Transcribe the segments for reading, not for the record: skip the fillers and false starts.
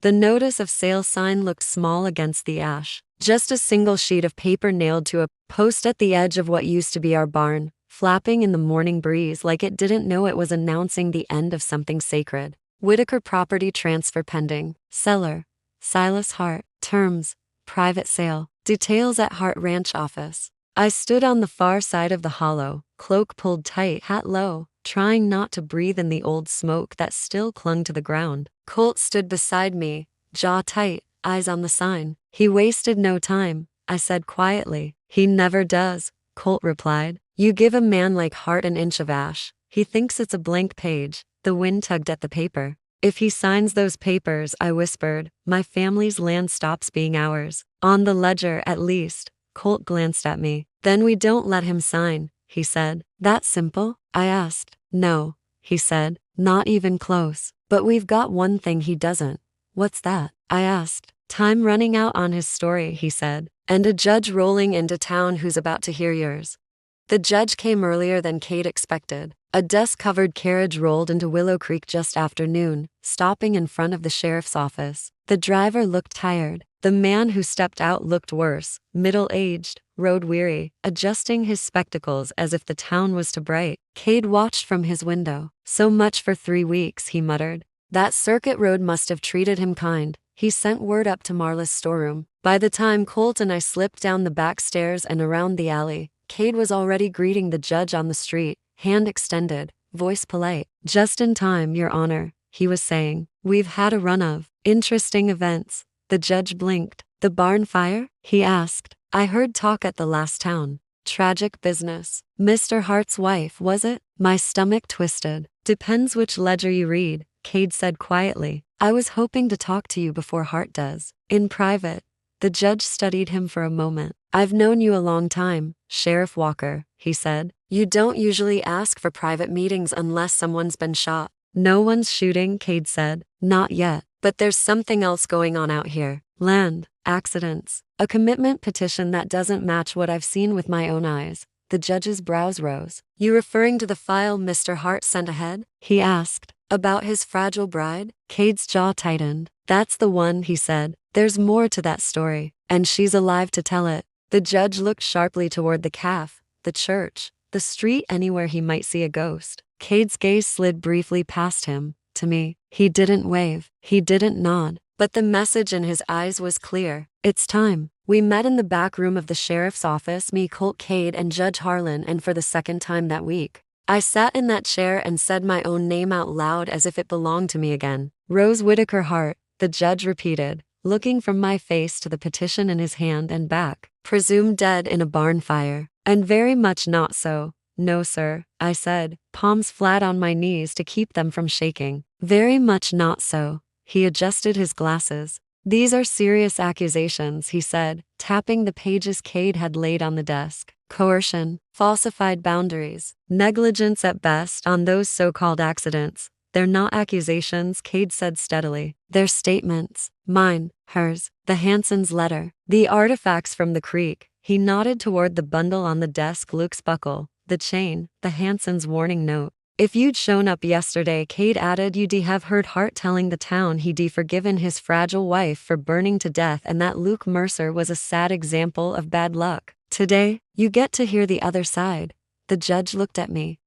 The notice of sale sign looked small against the ash. Just a single sheet of paper nailed to a post at the edge of what used to be our barn, flapping in the morning breeze like it didn't know it was announcing the end of something sacred. Whitaker property transfer pending. Seller, Silas Hart. Terms, private sale. Details at Hart Ranch office. I stood on the far side of the hollow, cloak pulled tight, hat low, trying not to breathe in the old smoke that still clung to the ground. Colt stood beside me, jaw tight, eyes on the sign. He wasted no time, I said quietly. He never does, Colt replied. You give a man like Hart an inch of ash, he thinks it's a blank page. The wind tugged at the paper. If he signs those papers, I whispered, my family's land stops being ours. On the ledger, at least. Colt glanced at me. Then we don't let him sign, he said. That simple? I asked. No, he said, not even close. But we've got one thing he doesn't. What's that? I asked. Time running out on his story, he said. And a judge rolling into town who's about to hear yours. The judge came earlier than Kate expected. A dust-covered carriage rolled into Willow Creek just after noon, stopping in front of the sheriff's office. The driver looked tired. The man who stepped out looked worse, middle-aged, road-weary, adjusting his spectacles as if the town was too bright. Cade watched from his window. So much for 3 weeks, he muttered. That circuit road must have treated him kind. He sent word up to Marla's storeroom. By the time Colt and I slipped down the back stairs and around the alley, Cade was already greeting the judge on the street, hand extended, voice polite. Just in time, Your Honor, he was saying. We've had a run of interesting events. The judge blinked. The barn fire? He asked. I heard talk at the last town. Tragic business. Mr. Hart's wife, was it? My stomach twisted. Depends which ledger you read, Cade said quietly. I was hoping to talk to you before Hart does. In private. The judge studied him for a moment. I've known you a long time, Sheriff Walker, he said. You don't usually ask for private meetings unless someone's been shot. No one's shooting, Cade said. Not yet. But there's something else going on out here. Land, accidents, a commitment petition that doesn't match what I've seen with my own eyes. The judge's brows rose. You referring to the file Mr. Hart sent ahead? He asked. About his fragile bride? Cade's jaw tightened. That's the one, he said. There's more to that story, and she's alive to tell it. The judge looked sharply toward the calf, the church, the street, anywhere he might see a ghost. Cade's gaze slid briefly past him, to me. He didn't wave, he didn't nod, but the message in his eyes was clear. It's time. We met in the back room of the sheriff's office, me, Colt, Cade, and Judge Harlan, and for the second time that week, I sat in that chair and said my own name out loud as if it belonged to me again. Rose Whitaker Hart, the judge repeated, looking from my face to the petition in his hand and back. Presumed dead in a barn fire. And very much not so. No, sir, I said, palms flat on my knees to keep them from shaking. Very much not so. He adjusted his glasses. These are serious accusations, he said, tapping the pages Cade had laid on the desk. Coercion, falsified boundaries, negligence at best on those so-called accidents. They're not accusations, Cade said steadily. They're statements. Mine, hers, the Hansons' letter, the artifacts from the creek. He nodded toward the bundle on the desk, Luke's buckle, the chain, the Hansons' warning note. If you'd shown up yesterday, Cade added, you'd have heard Hart telling the town he'd forgiven his fragile wife for burning to death and that Luke Mercer was a sad example of bad luck. Today, you get to hear the other side. The judge looked at me.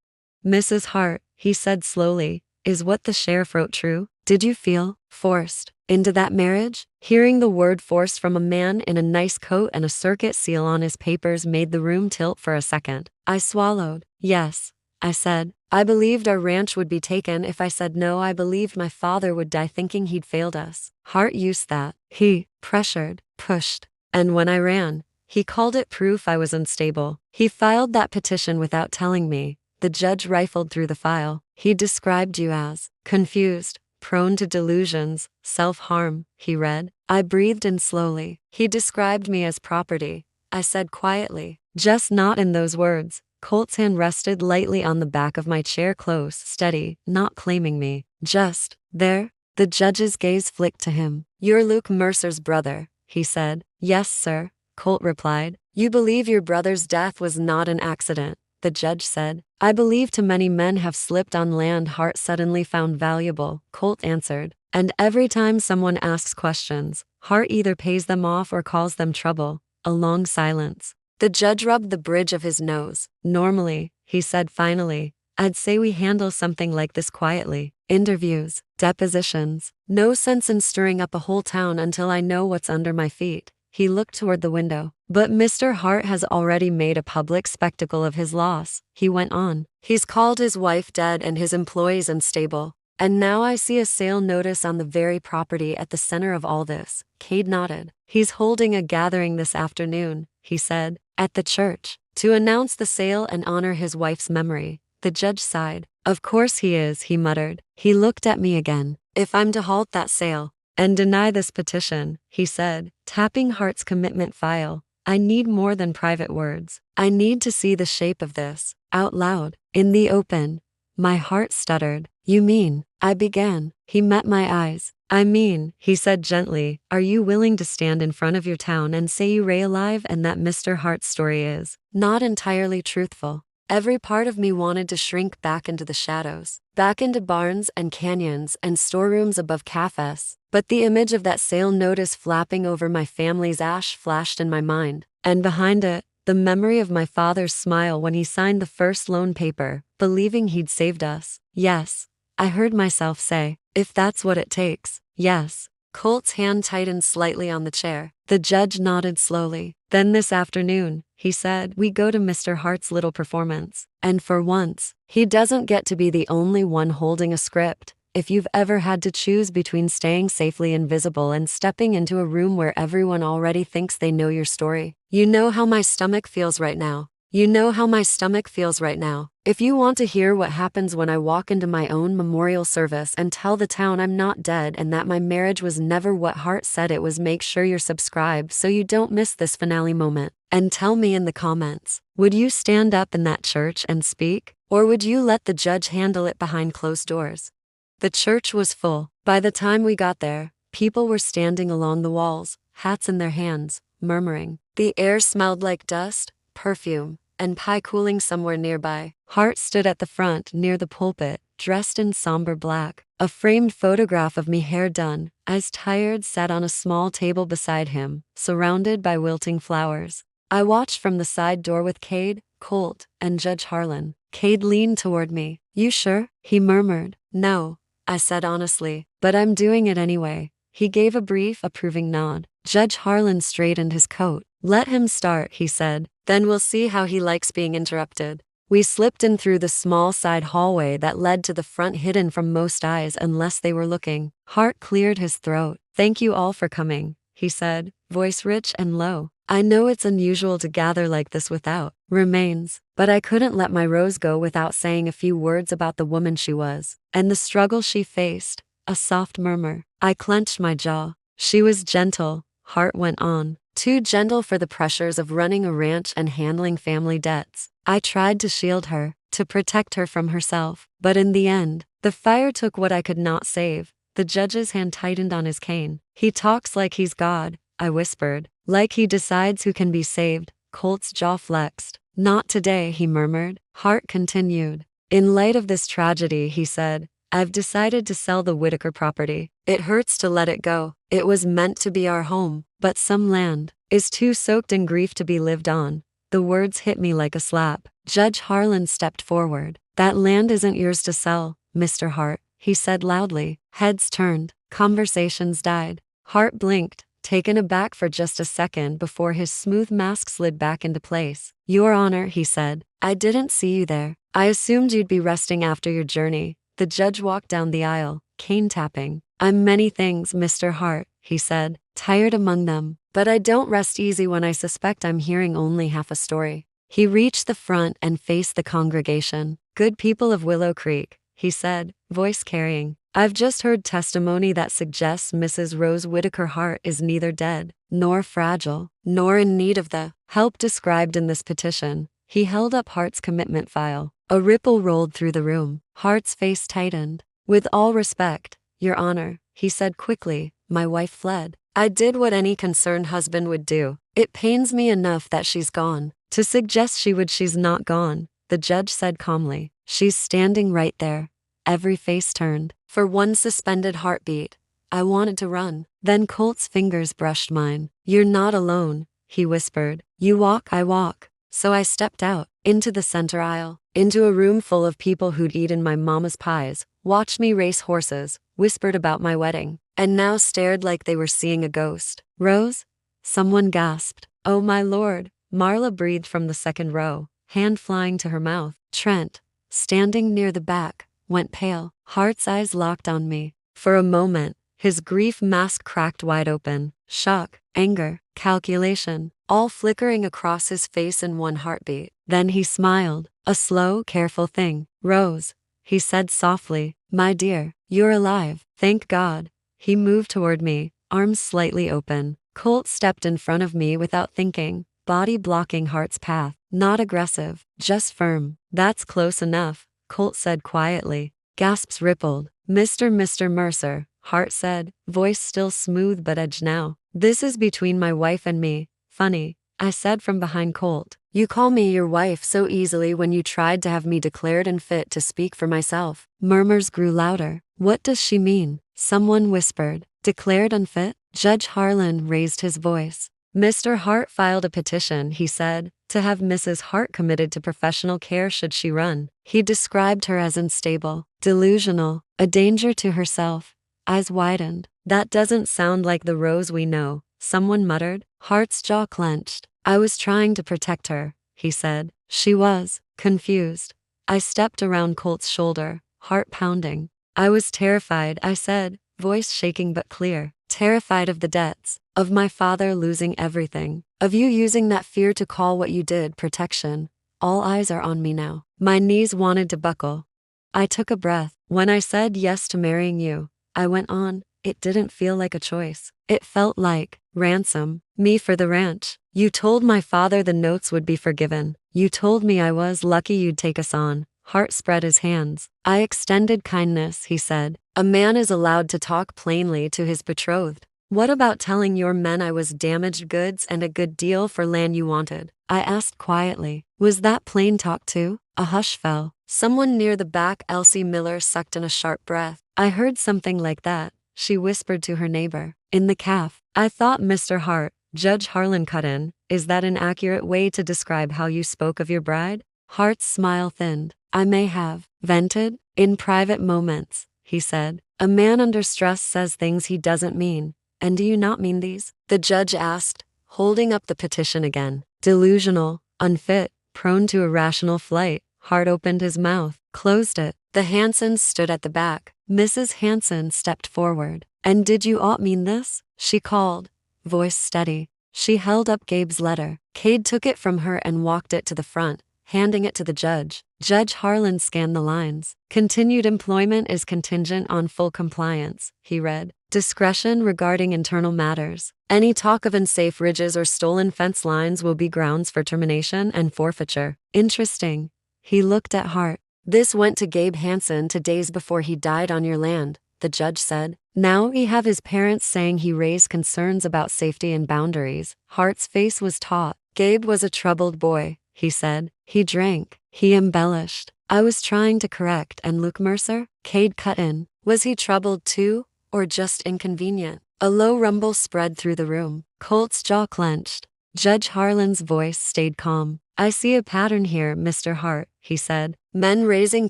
Mrs. Hart, he said slowly, is what the sheriff wrote true? Did you feel forced into that marriage? Hearing the word forced from a man in a nice coat and a circuit seal on his papers made the room tilt for a second. I swallowed. Yes, I said. I believed our ranch would be taken if I said no. I believed my father would die thinking he'd failed us. Hart used that. He pressured, pushed. And when I ran, he called it proof I was unstable. He filed that petition without telling me. The judge rifled through the file. He described you as confused, prone to delusions, self-harm, he read. I breathed in slowly. He described me as property, I said quietly. Just not in those words. Colt's hand rested lightly on the back of my chair, close, steady, not claiming me. Just there. The judge's gaze flicked to him. You're Luke Mercer's brother, he said. Yes, sir, Colt replied. You believe your brother's death was not an accident. the judge said. I believe too many men have slipped on land Hart suddenly found valuable, Colt answered. And every time someone asks questions, Hart either pays them off or calls them trouble. A long silence. The judge rubbed the bridge of his nose. Normally, he said finally, I'd say we handle something like this quietly. Interviews, depositions. No sense in stirring up a whole town until I know what's under my feet. He looked toward the window. But Mr. Hart has already made a public spectacle of his loss, he went on. He's called his wife dead and his employees unstable. And now I see a sale notice on the very property at the center of all this. Cade nodded. He's holding a gathering this afternoon, he said, at the church, to announce the sale and honor his wife's memory. The judge sighed. Of course he is, he muttered. He looked at me again. If I'm to halt that sale and deny this petition, he said, tapping Hart's commitment file, I need more than private words. I need to see the shape of this, out loud, in the open. My heart stuttered. You mean, I began. He met my eyes. I mean, he said gently, are you willing to stand in front of your town and say you ray alive and that Mr. Hart's story is not entirely truthful? Every part of me wanted to shrink back into the shadows, back into barns and canyons and storerooms above cafes. But the image of that sale notice flapping over my family's ash flashed in my mind, and behind it, the memory of my father's smile when he signed the first loan paper, believing he'd saved us. Yes, I heard myself say, if that's what it takes, yes. Colt's hand tightened slightly on the chair. The judge nodded slowly. Then this afternoon, he said, we go to Mr. Hart's little performance. And for once, he doesn't get to be the only one holding a script. If you've ever had to choose between staying safely invisible and stepping into a room where everyone already thinks they know your story, you know how my stomach feels right now. You know how my stomach feels right now. If you want to hear what happens when I walk into my own memorial service and tell the town I'm not dead and that my marriage was never what Hart said it was, make sure you're subscribed so you don't miss this finale moment. And tell me in the comments, would you stand up in that church and speak? Or would you let the judge handle it behind closed doors? The church was full. By the time we got there, people were standing along the walls, hats in their hands, murmuring. The air smelled like dust, perfume, and pie cooling somewhere nearby. Hart stood at the front near the pulpit, dressed in somber black. A framed photograph of me, hair done, eyes tired, sat on a small table beside him, surrounded by wilting flowers. I watched from the side door with Cade, Colt, and Judge Harlan. Cade leaned toward me. You sure? He murmured. No, I said honestly, but I'm doing it anyway. He gave a brief, approving nod. Judge Harlan straightened his coat. Let him start, he said. Then we'll see how he likes being interrupted. We slipped in through the small side hallway that led to the front, hidden from most eyes unless they were looking. Hart cleared his throat. Thank you all for coming, he said, voice rich and low. I know it's unusual to gather like this without remains, but I couldn't let my Rose go without saying a few words about the woman she was, and the struggle she faced. A soft murmur. I clenched my jaw. She was gentle, Hart went on. Too gentle for the pressures of running a ranch and handling family debts. I tried to shield her, to protect her from herself, but in the end, the fire took what I could not save. The judge's hand tightened on his cane. He talks like he's God, I whispered. Like he decides who can be saved. Colt's jaw flexed. Not today, he murmured. Hart continued. In light of this tragedy, he said, I've decided to sell the Whitaker property. It hurts to let it go. It was meant to be our home, but some land is too soaked in grief to be lived on. The words hit me like a slap. Judge Harlan stepped forward. That land isn't yours to sell, Mr. Hart, he said loudly. Heads turned. Conversations died. Hart blinked, taken aback for just a second before his smooth mask slid back into place. Your Honor, he said, I didn't see you there. I assumed you'd be resting after your journey. The judge walked down the aisle, cane tapping. I'm many things, Mr. Hart, he said, tired among them, but I don't rest easy when I suspect I'm hearing only half a story. He reached the front and faced the congregation. Good people of Willow Creek, he said, voice carrying. I've just heard testimony that suggests Mrs. Rose Whitaker Hart is neither dead, nor fragile, nor in need of the help described in this petition. He held up Hart's commitment file. A ripple rolled through the room. Hart's face tightened. With all respect, Your Honor, he said quickly, my wife fled. I did what any concerned husband would do. It pains me enough that she's gone. To suggest she would, she's not gone. the judge said calmly. She's standing right there. Every face turned. For one suspended heartbeat, I wanted to run. Then Colt's fingers brushed mine. You're not alone, he whispered. You walk, I walk. So I stepped out, into the center aisle, into a room full of people who'd eaten my mama's pies, watched me race horses, whispered about my wedding, and now stared like they were seeing a ghost. Rose? Someone gasped. Oh my lord. Marla breathed from the second row, hand flying to her mouth. Trent, standing near the back, went pale. Hart's eyes locked on me. For a moment, his grief mask cracked wide open. Shock, anger, calculation, all flickering across his face in one heartbeat. Then he smiled, a slow, careful thing. Rose, he said softly, my dear, you're alive. Thank God. He moved toward me, arms slightly open. Colt stepped in front of me without thinking, body blocking Hart's path. Not aggressive, just firm. That's close enough, Colt said quietly. Gasps rippled. Mr. Mercer, Hart said, voice still smooth but edged now. This is between my wife and me. Funny, I said from behind Colt. You call me your wife so easily when you tried to have me declared unfit to speak for myself. Murmurs grew louder. What does she mean? Someone whispered. Declared unfit? Judge Harlan raised his voice. Mr. Hart filed a petition, he said, to have Mrs. Hart committed to professional care should she run. He described her as unstable, delusional, a danger to herself. Eyes widened. That doesn't sound like the Rose we know, someone muttered. Hart's jaw clenched. I was trying to protect her, he said. She was, confused. I stepped around Colt's shoulder, heart pounding. I was terrified, I said, voice shaking but clear. Terrified of the debts, of my father losing everything, of you using that fear to call what you did protection. All eyes are on me now. My knees wanted to buckle. I took a breath. When I said yes to marrying you, I went on, it didn't feel like a choice. It felt like ransom, me for the ranch. You told my father the notes would be forgiven. You told me I was lucky you'd take us on. Hart spread his hands. I extended kindness, he said. A man is allowed to talk plainly to his betrothed. What about telling your men I was damaged goods and a good deal for land you wanted? I asked quietly. Was that plain talk too? A hush fell. Someone near the back, Elsie Miller, sucked in a sharp breath. I heard something like that, she whispered to her neighbor. In the calf. I thought Mr. Hart, Judge Harlan cut in. Is that an accurate way to describe how you spoke of your bride? Hart's smile thinned. I may have vented in private moments, he said. A man under stress says things he doesn't mean. And do you not mean these? The judge asked, holding up the petition again. Delusional, unfit, prone to irrational flight. Hart opened his mouth, closed it. The Hansons stood at the back. Mrs. Hanson stepped forward. And did you all mean this? She called, voice steady. She held up Gabe's letter. Cade took it from her and walked it to the front, handing it to the judge. Judge Harlan scanned the lines. Continued employment is contingent on full compliance, he read. Discretion regarding internal matters. Any talk of unsafe ridges or stolen fence lines will be grounds for termination and forfeiture. Interesting. He looked at Hart. This went to Gabe Hanson 2 days before he died on your land, the judge said. Now we have his parents saying he raised concerns about safety and boundaries. Hart's face was taut. Gabe was a troubled boy, he said. He drank. He embellished. I was trying to correct. And Luke Mercer? Cade cut in. Was he troubled too, or just inconvenient? A low rumble spread through the room. Colt's jaw clenched. Judge Harlan's voice stayed calm. I see a pattern here, Mr. Hart, he said. Men raising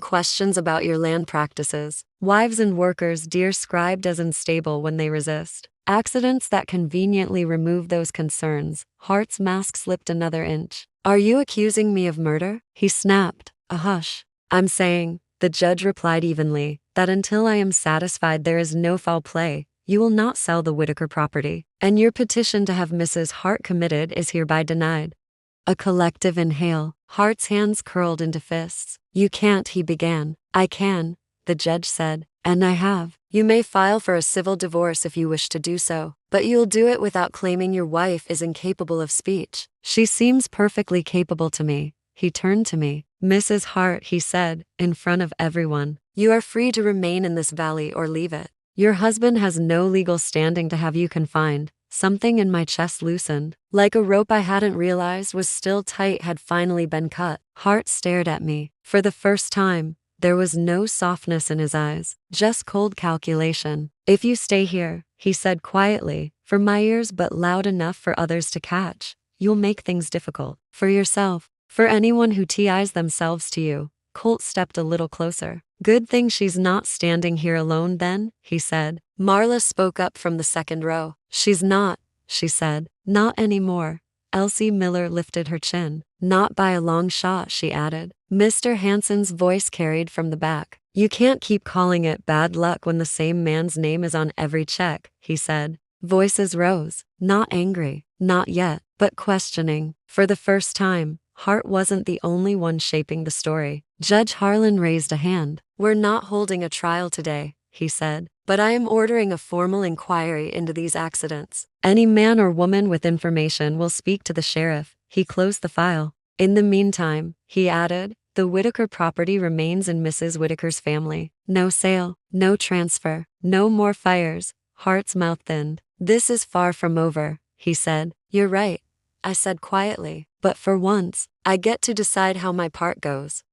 questions about your land practices. Wives and workers described as unstable when they resist. Accidents that conveniently remove those concerns. Hart's mask slipped another inch. Are you accusing me of murder? He snapped. A hush. I'm saying, the judge replied evenly, that until I am satisfied there is no foul play, you will not sell the Whitaker property, and your petition to have Mrs. Hart committed is hereby denied. A collective inhale. Hart's hands curled into fists. You can't, he began. I can, the judge said, and I have. You may file for a civil divorce if you wish to do so, but you'll do it without claiming your wife is incapable of speech. She seems perfectly capable to me. He turned to me. Mrs. Hart, he said, in front of everyone, you are free to remain in this valley or leave it. Your husband has no legal standing to have you confined, something in my chest loosened. Like a rope I hadn't realized was still tight had finally been cut. Hart stared at me. For the first time, there was no softness in his eyes, just cold calculation. If you stay here, he said quietly, for my ears but loud enough for others to catch, you'll make things difficult. For yourself, for anyone who ties themselves to you. Colt stepped a little closer. Good thing she's not standing here alone then, he said. Marla spoke up from the second row. She's not, she said. Not anymore. Elsie Miller lifted her chin. Not by a long shot, she added. Mr. Hansen's voice carried from the back. You can't keep calling it bad luck when the same man's name is on every check, he said. Voices rose. Not angry, not yet, but questioning. For the first time, Hart wasn't the only one shaping the story. Judge Harlan raised a hand. We're not holding a trial today, he said, but I am ordering a formal inquiry into these accidents. Any man or woman with information will speak to the sheriff. He closed the file. In the meantime, he added, the Whitaker property remains in Mrs. Whitaker's family. No sale, no transfer, no more fires. Hart's mouth thinned. This is far from over, he said. You're right, I said quietly, but for once, I get to decide how my part goes.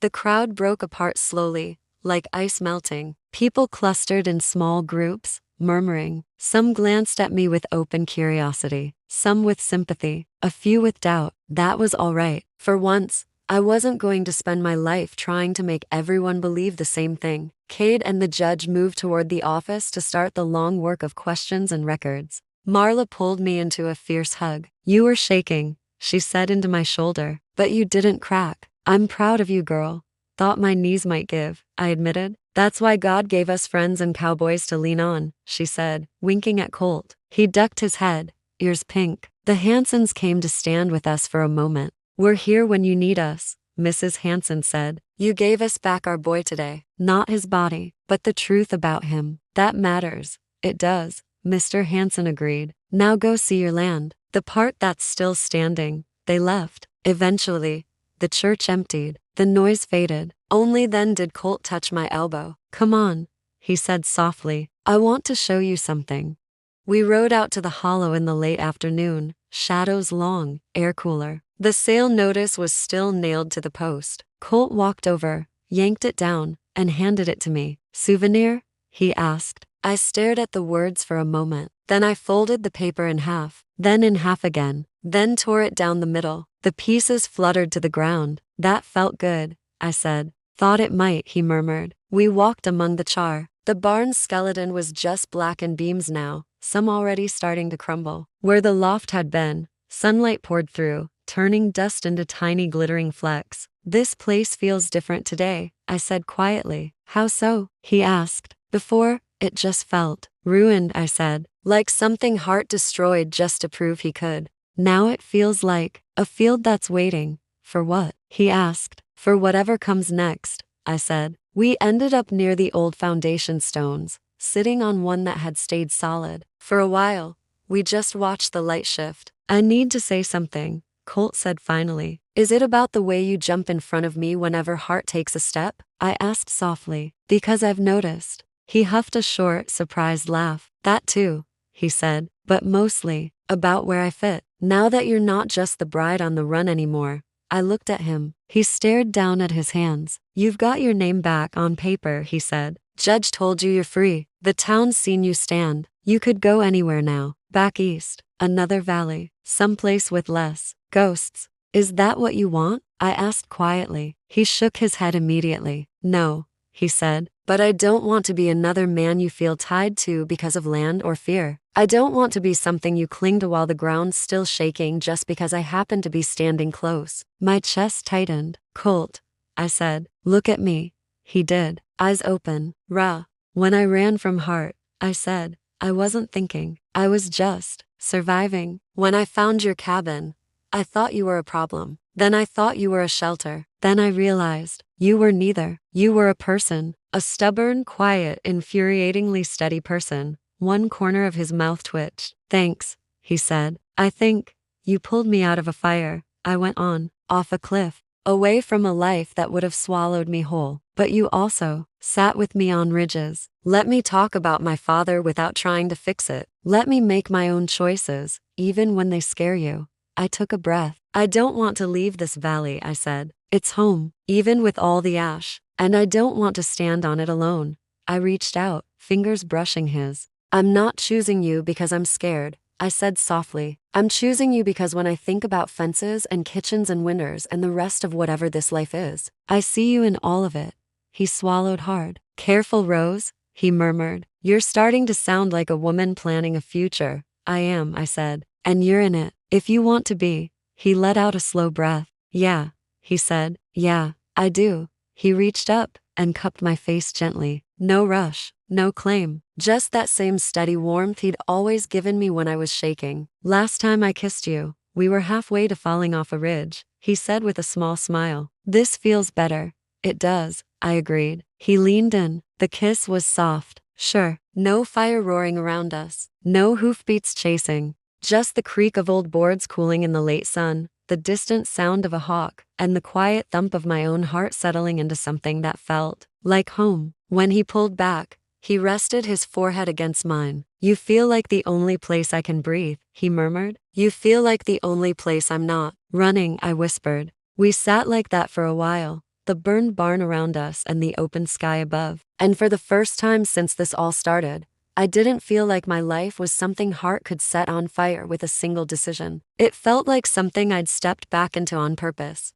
The crowd broke apart slowly, like ice melting. People clustered in small groups, murmuring. Some glanced at me with open curiosity, some with sympathy, a few with doubt. That was all right. For once, I wasn't going to spend my life trying to make everyone believe the same thing. Cade and the judge moved toward the office to start the long work of questions and records. Marla pulled me into a fierce hug. You were shaking, she said into my shoulder, but you didn't crack. I'm proud of you, girl. Thought my knees might give, I admitted. That's why God gave us friends and cowboys to lean on, she said, winking at Colt. He ducked his head, ears pink. The Hansens came to stand with us for a moment. We're here when you need us, Mrs. Hansen said. You gave us back our boy today. Not his body, but the truth about him. That matters. It does, Mr. Hansen agreed. Now go see your land. The part that's still standing. They left. Eventually, the church emptied. The noise faded. Only then did Colt touch my elbow. Come on, he said softly. I want to show you something. We rode out to the hollow in the late afternoon, shadows long, air cooler. The sale notice was still nailed to the post. Colt walked over, yanked it down, and handed it to me. Souvenir? He asked. I stared at the words for a moment. Then I folded the paper in half, then in half again, then tore it down the middle. The pieces fluttered to the ground. That felt good, I said. Thought it might, he murmured. We walked among the char. The barn's skeleton was just blackened beams now, some already starting to crumble. Where the loft had been, sunlight poured through, turning dust into tiny glittering flecks. This place feels different today, I said quietly. How so? He asked. Before, it just felt ruined, I said, like something Hart destroyed just to prove he could. Now it feels like a field that's waiting. For what? He asked. For whatever comes next, I said. We ended up near the old foundation stones, sitting on one that had stayed solid. For a while, we just watched the light shift. I need to say something, Colt said finally. Is it about the way you jump in front of me whenever Hart takes a step? I asked softly. Because I've noticed. He huffed a short, surprised laugh. That too, he said, but mostly about where I fit. Now that you're not just the bride on the run anymore. I looked at him. He stared down at his hands. You've got your name back on paper, he said. Judge told you you're free. The town's seen you stand. You could go anywhere now. Back east. Another valley. Someplace with less ghosts. Is that what you want? I asked quietly. He shook his head immediately. No, he said. But I don't want to be another man you feel tied to because of land or fear. I don't want to be something you cling to while the ground's still shaking just because I happen to be standing close. My chest tightened. Colt, I said. Look at me. He did. Eyes open. When I ran from Hart, I said, I wasn't thinking. I was just surviving. When I found your cabin, I thought you were a problem. Then I thought you were a shelter. Then I realized you were neither. You were a person. A stubborn, quiet, infuriatingly steady person. One corner of his mouth twitched. Thanks, he said. I think you pulled me out of a fire. I went on, off a cliff, away from a life that would have swallowed me whole. But you also sat with me on ridges. Let me talk about my father without trying to fix it. Let me make my own choices, even when they scare you. I took a breath. I don't want to leave this valley, I said. It's home, even with all the ash. And I don't want to stand on it alone. I reached out, fingers brushing his. I'm not choosing you because I'm scared, I said softly. I'm choosing you because when I think about fences and kitchens and winters and the rest of whatever this life is, I see you in all of it. He swallowed hard. Careful, Rose, he murmured. You're starting to sound like a woman planning a future. I am, I said. And you're in it, if you want to be. He let out a slow breath. Yeah, he said. Yeah, I do. He reached up and cupped my face gently. No rush, no claim, just that same steady warmth he'd always given me when I was shaking. Last time I kissed you, we were halfway to falling off a ridge, he said with a small smile. This feels better. It does, I agreed. He leaned in. The kiss was soft. Sure, no fire roaring around us, no hoofbeats chasing, just the creak of old boards cooling in the late sun, the distant sound of a hawk, and the quiet thump of my own heart settling into something that felt like home. When he pulled back, he rested his forehead against mine. You feel like the only place I can breathe, he murmured. You feel like the only place I'm not running, I whispered. We sat like that for a while, the burned barn around us and the open sky above. And for the first time since this all started, I didn't feel like my life was something Hart could set on fire with a single decision. It felt like something I'd stepped back into on purpose.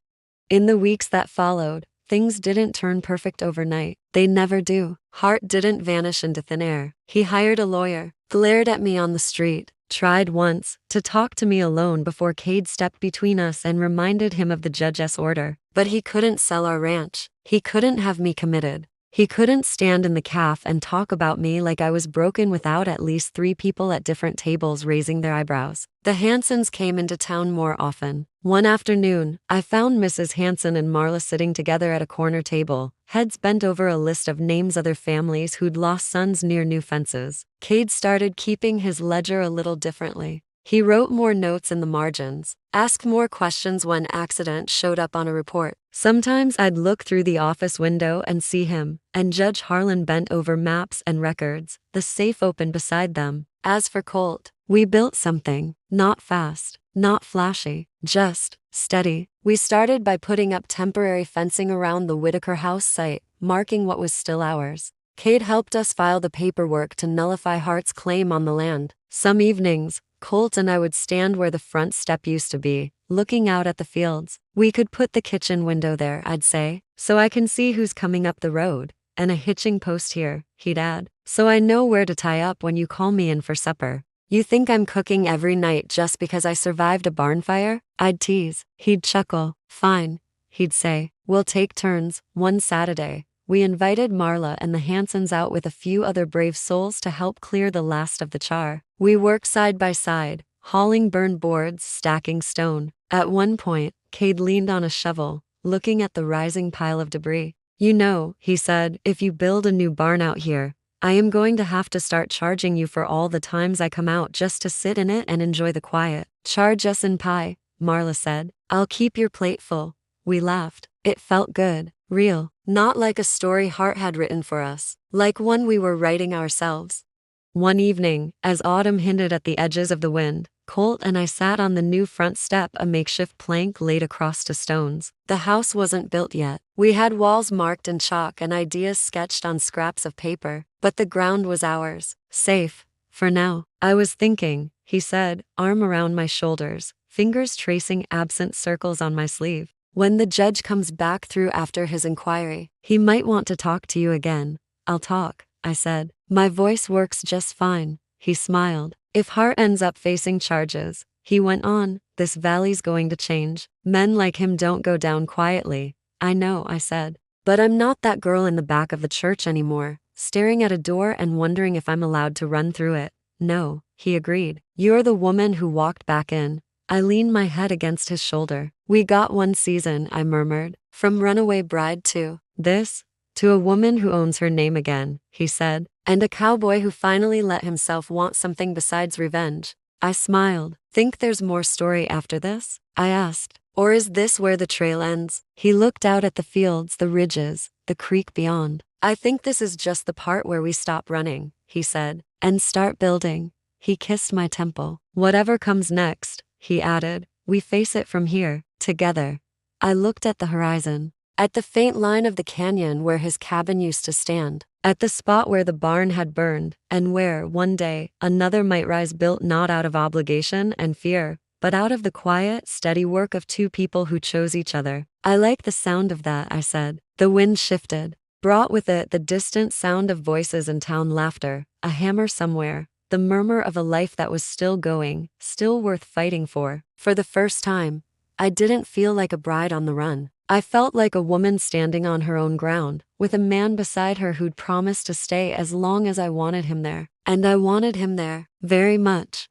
In the weeks that followed, things didn't turn perfect overnight. They never do. Hart didn't vanish into thin air. He hired a lawyer, glared at me on the street, tried once to talk to me alone before Cade stepped between us and reminded him of the judge's order. But he couldn't sell our ranch. He couldn't have me committed. He couldn't stand in the cafe and talk about me like I was broken without at least 3 people at different tables raising their eyebrows. The Hansons came into town more often. One afternoon, I found Mrs. Hanson and Marla sitting together at a corner table, heads bent over a list of names of their families who'd lost sons near new fences. Cade started keeping his ledger a little differently. He wrote more notes in the margins, asked more questions when accident showed up on a report. Sometimes I'd look through the office window and see him, and Judge Harlan bent over maps and records, the safe open beside them. As for Colt, we built something, not fast, not flashy, just steady. We started by putting up temporary fencing around the Whitaker House site, marking what was still ours. Cade helped us file the paperwork to nullify Hart's claim on the land. Some evenings, Colt and I would stand where the front step used to be, looking out at the fields. We could put the kitchen window there, I'd say, so I can see who's coming up the road, and a hitching post here, he'd add, so I know where to tie up when you call me in for supper. You think I'm cooking every night just because I survived a barn fire? I'd tease. He'd chuckle. Fine, he'd say. We'll take turns. One Saturday, we invited Marla and the Hansons out with a few other brave souls to help clear the last of the char. We worked side by side, hauling burned boards, stacking stone. At one point, Cade leaned on a shovel, looking at the rising pile of debris. You know, he said, if you build a new barn out here, I am going to have to start charging you for all the times I come out just to sit in it and enjoy the quiet. Charge us in pie, Marla said. I'll keep your plate full. We laughed. It felt good, real, not like a story Hart had written for us, like one we were writing ourselves. One evening, as autumn hinted at the edges of the wind, Colt and I sat on the new front step, a makeshift plank laid across to stones. The house wasn't built yet. We had walls marked in chalk and ideas sketched on scraps of paper, but the ground was ours, safe, for now. I was thinking, he said, arm around my shoulders, fingers tracing absent circles on my sleeve. When the judge comes back through after his inquiry, he might want to talk to you again. I'll talk, I said. My voice works just fine. He smiled. If Hart ends up facing charges, he went on, this valley's going to change. Men like him don't go down quietly. I know, I said. But I'm not that girl in the back of the church anymore, staring at a door and wondering if I'm allowed to run through it. No, he agreed. You're the woman who walked back in. I leaned my head against his shoulder. We got one season, I murmured. From runaway bride to this, to a woman who owns her name again, he said. And a cowboy who finally let himself want something besides revenge. I smiled. Think there's more story after this? I asked. Or is this where the trail ends? He looked out at the fields, the ridges, the creek beyond. I think this is just the part where we stop running, he said, and start building. He kissed my temple. Whatever comes next, he added, we face it from here, together. I looked at the horizon, at the faint line of the canyon where his cabin used to stand, at the spot where the barn had burned, and where, one day, another might rise, built not out of obligation and fear, but out of the quiet, steady work of two people who chose each other. I like the sound of that, I said. The wind shifted, brought with it the distant sound of voices and town laughter, a hammer somewhere, the murmur of a life that was still going, still worth fighting for. For the first time, I didn't feel like a bride on the run. I felt like a woman standing on her own ground, with a man beside her who'd promised to stay as long as I wanted him there. And I wanted him there, very much.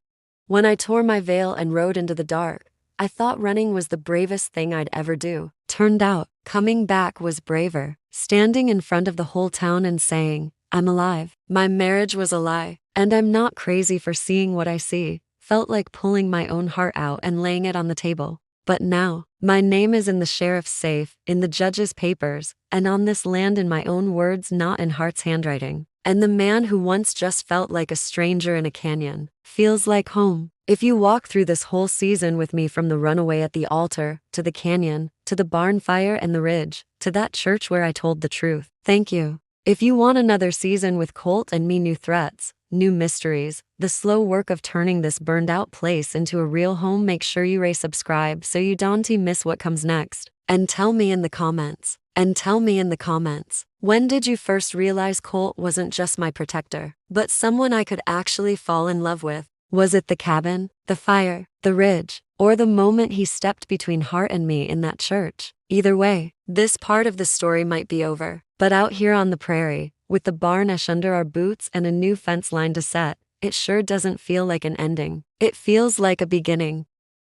When I tore my veil and rode into the dark, I thought running was the bravest thing I'd ever do. Turned out, coming back was braver. Standing in front of the whole town and saying, I'm alive. My marriage was a lie, and I'm not crazy for seeing what I see, felt like pulling my own heart out and laying it on the table. But now, my name is in the sheriff's safe, in the judge's papers, and on this land in my own words, not in Hart's handwriting. And the man who once just felt like a stranger in a canyon feels like home. If you walk through this whole season with me, from the runaway at the altar, to the canyon, to the barn fire and the ridge, to that church where I told the truth, thank you. If you want another season with Colt and me, new threats, new mysteries, the slow work of turning this burned out place into a real home, make sure you subscribe so you don't miss what comes next. And tell me in the comments. When did you first realize Colt wasn't just my protector, but someone I could actually fall in love with? Was it the cabin, the fire, the ridge, or the moment he stepped between Hart and me in that church? Either way, this part of the story might be over. But out here on the prairie, with the barn ash under our boots and a new fence line to set, it sure doesn't feel like an ending. It feels like a beginning.